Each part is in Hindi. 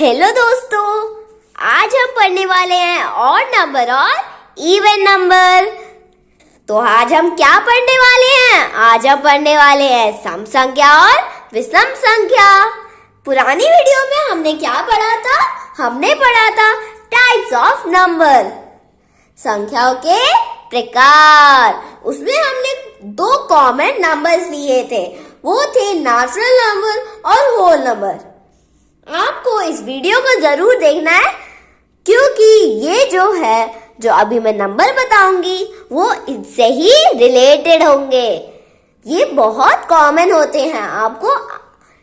हेलो दोस्तों, आज हम पढ़ने वाले हैं ऑड नंबर और इवन नंबर। तो आज हम क्या पढ़ने वाले हैं? आज हम पढ़ने वाले हैं सम संख्या और विषम संख्या। पुरानी वीडियो में हमने क्या पढ़ा था? हमने पढ़ा था टाइप्स ऑफ नंबर, संख्याओं के प्रकार। उसमें हमने दो कॉमन नंबर्स लिए थे, वो थे नेचुरल नंबर और होल नंबर। आपको इस वीडियो को जरूर देखना है, क्योंकि ये जो अभी मैं नंबर बताऊंगी वो इससे ही रिलेटेड होंगे। ये बहुत कॉमन होते हैं, आपको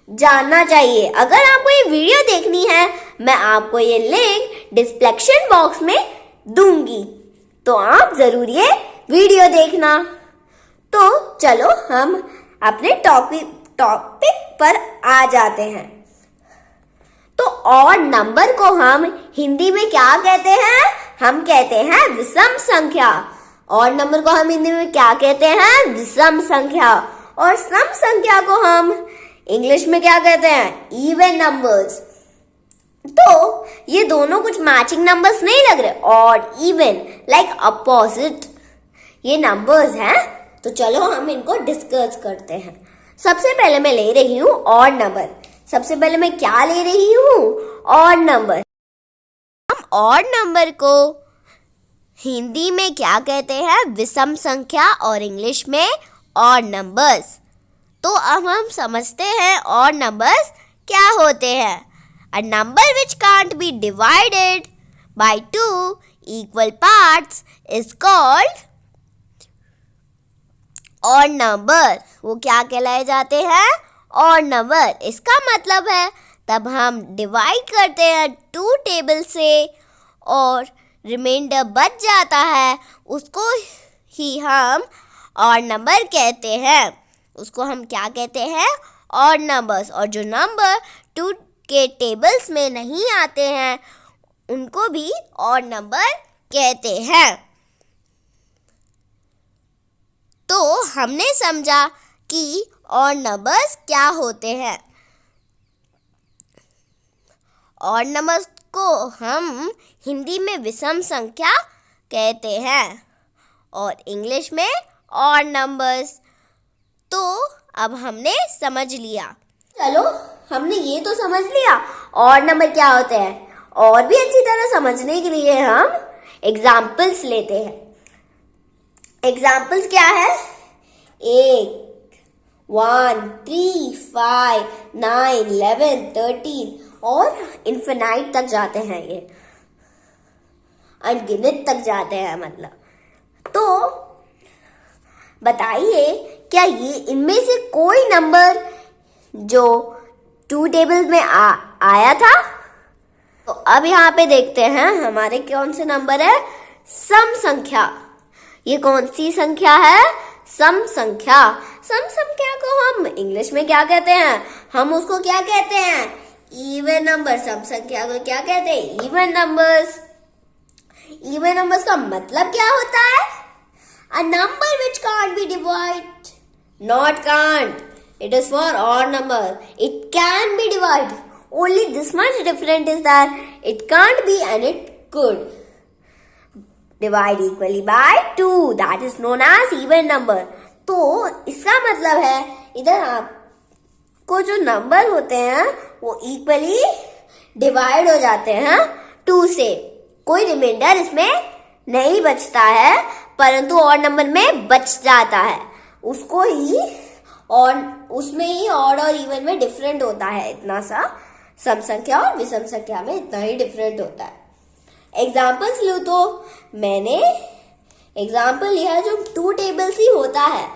जानना चाहिए। अगर आपको ये वीडियो देखनी है, मैं आपको ये लिंक डिस्क्रिप्शन बॉक्स में दूंगी, तो आप जरूर ये वीडियो देखना। तो चलो हम अपने टॉपिक पर आ जाते हैं। तो ऑड नंबर को हम हिंदी में क्या कहते हैं? हम कहते हैं विषम संख्या। ऑड नंबर को हम हिंदी में क्या कहते हैं? विषम संख्या। और सम संख्या को हम इंग्लिश में क्या कहते हैं? Even numbers. तो ये दोनों कुछ मैचिंग नंबर्स नहीं लग रहे, ऑड इवन लाइक अपोजिट ये नंबर्स हैं। तो चलो हम इनको डिस्कस करते हैं। सबसे पहले मैं ले रही हूँ ऑड नंबर। सबसे पहले मैं क्या ले रही हूँ? Odd number. हम ऑड नंबर को हिंदी में क्या कहते हैं? विषम संख्या, और इंग्लिश में ऑड नंबर्स। तो अब हम समझते हैं ऑड नंबर्स क्या होते हैं। A number which can't be divided by two equal parts is called odd number. वो क्या कहलाए जाते हैं? Odd number. इसका मतलब है तब हम डिवाइड करते हैं टू टेबल से और रिमाइंडर बच जाता है, उसको ही हम ऑड नंबर कहते हैं। उसको हम क्या कहते हैं? Odd numbers. और जो नंबर टू के टेबल्स में नहीं आते हैं उनको भी ऑड नंबर कहते हैं। तो हमने समझा कि ऑड नंबर्स क्या होते हैं। ऑड नंबर्स को हम हिंदी में विषम संख्या कहते हैं और इंग्लिश में ऑड नंबर्स। तो अब हमने समझ लिया। चलो हमने ये तो समझ लिया ऑड नंबर क्या होते हैं। और भी अच्छी तरह समझने के लिए हम एग्जाम्पल्स लेते हैं। एग्जाम्पल्स क्या है? 8, 1, 3, 5, 9, 11, 13 और इन्फिनाइट तक जाते हैं। ये अनगिनत तक जाते हैं मतलब। तो बताइए, क्या ये इनमें से कोई नंबर जो टू टेबल में आया था? तो अब यहाँ पे देखते हैं हमारे कौन से नंबर है? सम संख्या। ये कौन सी संख्या है? सम संख्या। सम संख्या को हम इंग्लिश में क्या कहते हैं? हम उसको क्या कहते हैं? Even number. सम संख्या को क्या कहते हैं? Even numbers. इवन नंबर्स का मतलब क्या होता है? A number which can't be divide, not can't, it is for odd number. It can be divided. Only this much difference is that it can't be and it could divide equally by 2. That is known as even number. तो इसका मतलब है इधर आपको जो नंबर होते हैं वो इक्वली डिवाइड हो जाते हैं 2 से। कोई रिमाइंडर इसमें नहीं बचता है, परंतु ऑड नंबर में बच जाता है। उसको ही और उसमें ही ऑड और इवन में डिफरेंट होता है इतना सा। सम संख्या और विषम संख्या में इतना ही डिफरेंट होता है। एग्जाम्पल्स लो तो मैंने एग्जाम्पल लिया जो टू टेबल्स ही होता है।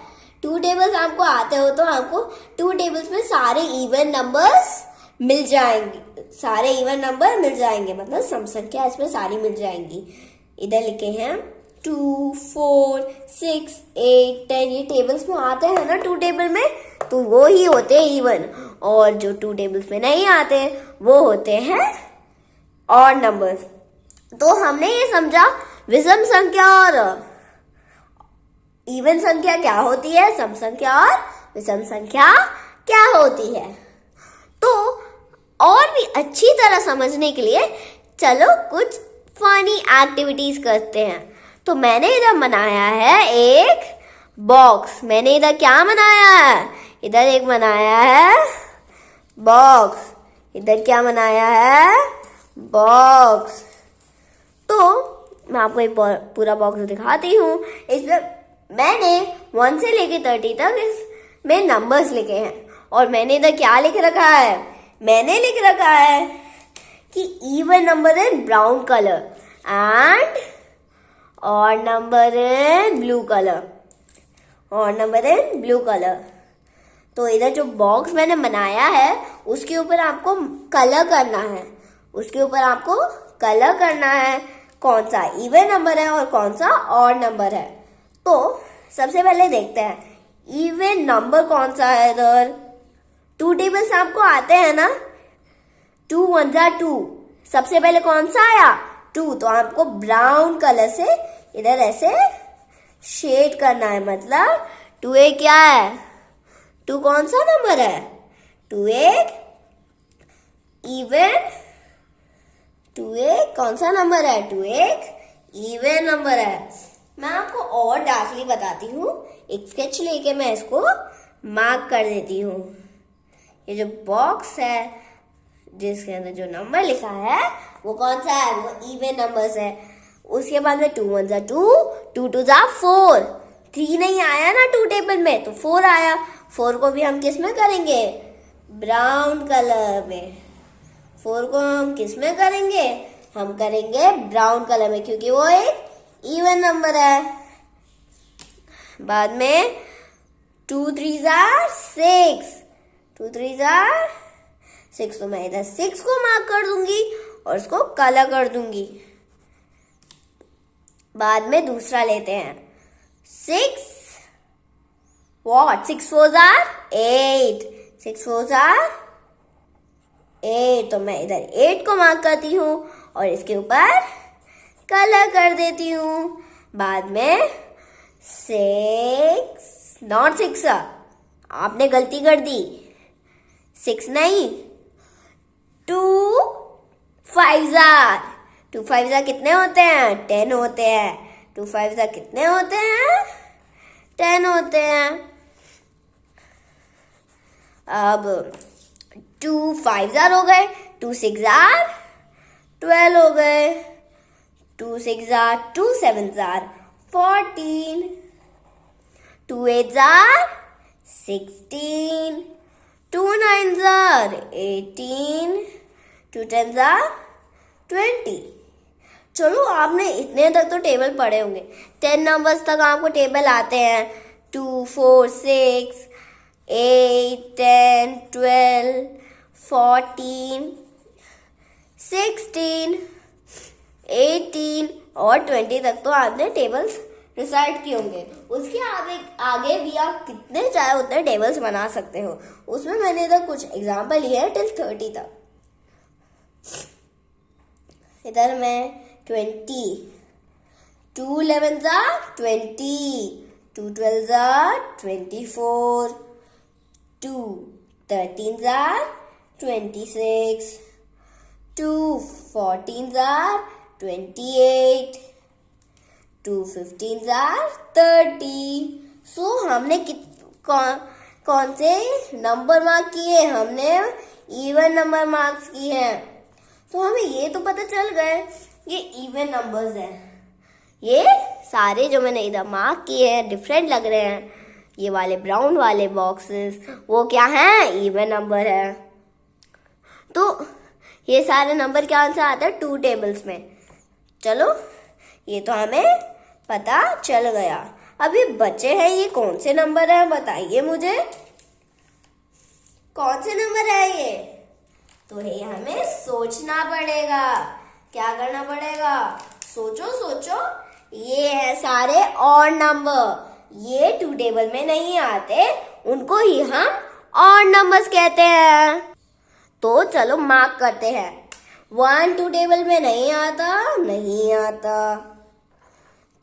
टू टेबल्स आपको आते हो तो आपको टू टेबल्स में सारे इवन नंबर्स मिल जाएंगे। सारे इवन नंबर मिल जाएंगे, मतलब सम संख्या इसमें सारी मिल जाएंगी। इधर लिखे हैं 2, 4, 6, 8, 10 ये टेबल्स में आते हैं ना टू टेबल में, तो वो ही होते हैं इवन। और जो टू टेबल्स में नहीं आते वो होते हैं ऑड नंबर्स। तो हमने ये समझा विषम संख्या और इवन संख्या क्या होती है, सम संख्या और विषम संख्या क्या होती है। तो और भी अच्छी तरह समझने के लिए चलो कुछ फनी एक्टिविटीज करते हैं। तो मैंने इधर बनाया है एक बॉक्स। मैंने इधर क्या बनाया है? इधर एक बनाया है बॉक्स। इधर क्या बनाया है? बॉक्स। तो मैं आपको एक पूरा बॉक्स दिखाती हूँ। इसमें मैंने 1 से लेके 30 तक इसमें नंबर्स लिखे हैं। और मैंने इधर क्या लिख रखा है? मैंने लिख रखा है कि even number in brown color and odd number in blue color. odd number in blue color. तो इधर जो बॉक्स मैंने बनाया है उसके ऊपर आपको कलर करना है। उसके ऊपर आपको कलर करना है कौन सा इवन नंबर है और कौन सा ऑड नंबर है। तो सबसे पहले देखते हैं इवन नंबर कौन सा है। इधर 2 टेबल्स आपको आते हैं ना, 2 1 2। सबसे पहले कौन सा आया? 2। तो आपको ब्राउन कलर से इधर ऐसे शेड करना है। मतलब 2 एक क्या है? 2 कौन सा नंबर है? 2 एक इवन। 2 एक कौन सा नंबर है? 2 एक इवन नंबर है। मैं आपको और डार्कली बताती हूँ। एक स्केच लेके मैं इसको मार्क कर देती हूँ। ये जो बॉक्स है जिसके अंदर जो नंबर लिखा है वो कौन सा है? वो इवन नंबर्स है। उसके बाद में 2 1 2, 2 2 4। 3 नहीं आया ना 2 टेबल में, तो 4 आया। 4 को भी हम किस में करेंगे? ब्राउन कलर में। 4 को हम किस में करेंगे? हम करेंगे ब्राउन कलर में, क्योंकि वो एक इवन नंबर है। बाद में 2 3 6। 2 3 6। तो मैं इधर 6 को मार्क कर दूंगी और उसको कलर कर दूंगी। बाद में दूसरा लेते हैं 6 what 6 4 8। 6 4 8। तो मैं इधर 8 को मार्क करती हूँ और इसके ऊपर कलर कर देती हूँ। बाद में 6 नॉट 6, आपने गलती कर दी। 6 नहीं, 2 5 2 5 कितने होते हैं? 10 होते हैं। 2 5 कितने होते हैं? 10 होते हैं। अब 2 5 हो गए, 2 6 12 हो गए, 2 6 2 7 14, 2 8 16, 2 9 18, 2 10 20। चलो आपने इतने तक तो टेबल पढ़े होंगे। 10 नंबर्स तक आपको टेबल आते हैं। 2 4 6 8 10 12 14 16 18 और 20 तक तो आपने टेबल्स रिसाइड किए होंगे। उसके आगे भी आप कितने चाहे उतने टेबल्स बना सकते हो। उसमें मैंने इधर कुछ एग्जाम्पल लिए हैं टिल 30 तक। इधर मैं 20, 2 11 20, 2 12 24, 2 13 26, 2 14 28, 2 15 30। सो हमने कौन से नंबर मार्क किए? हमने इवन नंबर मार्क्स किए हैं। तो हमें ये तो पता चल गए ये इवन नंबर्स हैं। ये सारे जो मैंने इधर मार्क किए हैं डिफरेंट लग रहे हैं। ये वाले ब्राउन वाले बॉक्सेस वो क्या हैं? इवन नंबर है। तो ये सारे नंबर क्या आंसर आता है? 2 टेबल्स में। चलो ये तो हमें पता चल गया। अभी बचे हैं ये कौन से नंबर है? बताइए मुझे, कौन से नंबर है ये? तो ये हमें सोचना पड़ेगा। क्या करना पड़ेगा? सोचो सोचो। ये है सारे ऑड नंबर। ये 2 टेबल में नहीं आते, उनको ही हम ऑड नंबर्स कहते हैं। तो चलो मार्क करते हैं। 1 2 टेबल में नहीं आता, नहीं आता।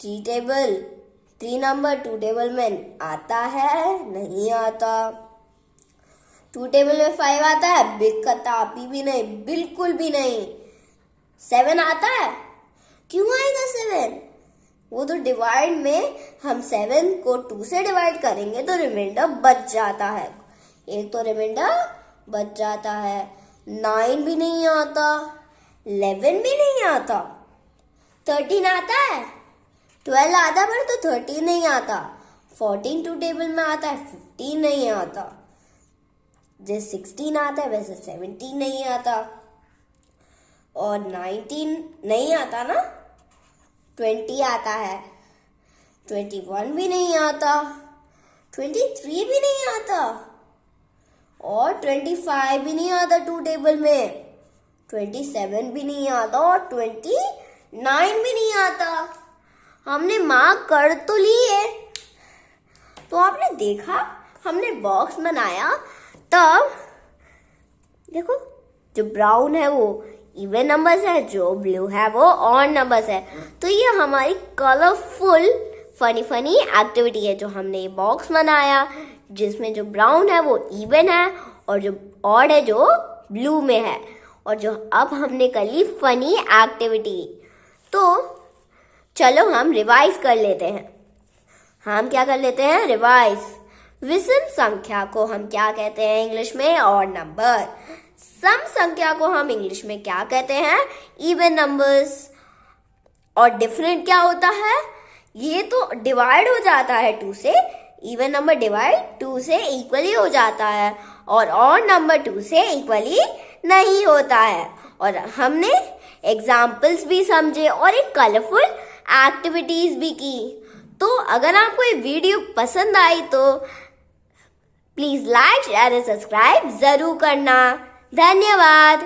3 नंबर 2 टेबल में आता है, नहीं आता। टू टेबल में 5 आता है? बेकताबी भी नहीं, बिल्कुल भी नहीं। 7 आता है? क्यों आएगा 7? वो तो डिवाइड में हम 7 को 2 से डिवाइड करेंगे तो रिमाइंडर बच जाता है, एक तो रिमाइंडर बच जाता है। 9 भी नहीं आता, 11 भी नहीं आता, 13 आता है? 12 आता है पर तो 13 नहीं आता। 14 टू टेबल में आता है, 15 नहीं आता। जैसे 16 आता है वैसे 17 नहीं आता, और 19 नहीं आता ना, 20 आता है, 21 भी नहीं आता, 23 भी नहीं आता, और 25 भी नहीं आता टू टेबल में, 27 भी नहीं आता, और 29 भी नहीं आता। हमने मार्क कर तो लिए, तो आपने देखा हमने बॉक्स बनाया, तब देखो जो ब्राउन है वो इवन नंबर्स है, जो ब्लू है वो ऑड नंबर्स है। तो ये हमारी कलरफुल फनी एक्टिविटी है जो हमने ये बॉक्स बनाया, जिसमें जो ब्राउन है वो इवन है और जो ऑड है जो ब्लू में है, और जो अब हमने कर ली फनी एक्टिविटी। तो चलो हम रिवाइज कर लेते हैं। हम क्या कर लेते हैं? रिवाइज। विषम संख्या को हम क्या कहते हैं इंग्लिश में? Odd number. सम संख्या को हम इंग्लिश में क्या कहते हैं? Even numbers. और डिफरेंट क्या होता है? ये तो डिवाइड हो जाता है 2 से, इवन नंबर डिवाइड 2 से इक्वली हो जाता है, और ऑड नंबर 2 से इक्वली नहीं होता है। और हमने एग्जाम्पल्स भी समझे और एक कलरफुल एक्टिविटीज भी की। तो अगर आपको ये वीडियो पसंद आई तो प्लीज लाइक, शेयर और सब्सक्राइब जरूर करना। धन्यवाद।